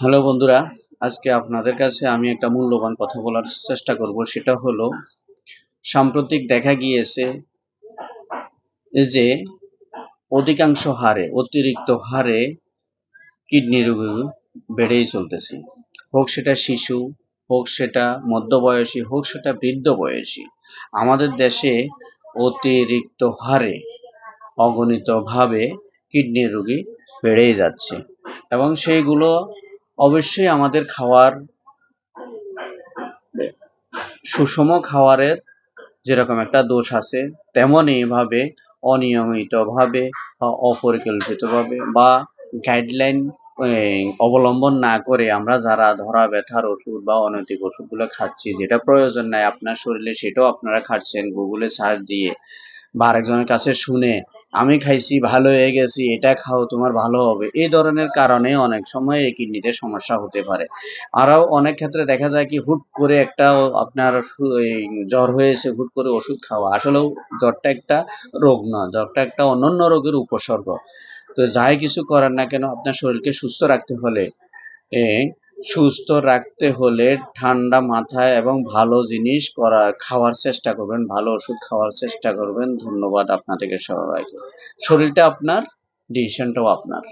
Hello বন্ধুরা, আজকে আপনাদের কাছে আমি একটা মূল্যবান কথা বলার চেষ্টা করব। সেটা হলো, সাম্প্রতিক দেখা গিয়েছে যে অতিরিক্ত হারে কিডনি রোগী বেড়েই চলতেছে। হোক সেটা শিশু, হোক সেটা মধ্যবয়সী, হোক সেটা বৃদ্ধ বয়সী। আমাদের দেশে অতিরিক্ত হারে অগণিতভাবে কিডনি রোগী বেড়েই যাচ্ছে, এবং সেইগুলো অবশ্যই আমাদের সুষম খাবারের যেরকম একটা দোষ আছে, তেমনই ভাবে অনিয়মিতভাবে বা অপরিকল্পিতভাবে বা গাইডলাইন অবলম্বন না করে আমরা যারা ধরা ব্যথার ওষুধ বা অনৈতিক ওষুধগুলো খাচ্ছি, যেটা প্রয়োজন নাই আপনার শরীরে, সেটাও আপনারা খাচ্ছেন গুগলে সার্চ দিয়ে বা আরেকজনের কাছে শুনে, আমি খাইছি ভালো হয়ে গেছি, এটা খাও তোমার ভালো হবে, এই ধরনের কারণে অনেক সময় এই কিডনিতে সমস্যা হতে পারে। আরও অনেক ক্ষেত্রে দেখা যায় কি, হুট করে একটা আপনার এই জ্বর হয়েছে, হুট করে ওষুধ খাওয়া। আসলেও জ্বরটা একটা রোগ না, জ্বরটা একটা অন্যান্য রোগের উপসর্গ। তো যাই কিছু করার না কেন, আপনার শরীরকে এ সুস্থ রাখতে হলে ঠান্ডা মাথায় এবং ভালো জিনিস খাওয়ার চেষ্টা করবেন, ভালো ওষুধ খাওয়ার চেষ্টা করবেন। ধন্যবাদ আপনাদেরকে সবাইকে। শরীরটা আপনার, ডিসিশনটাও আপনার।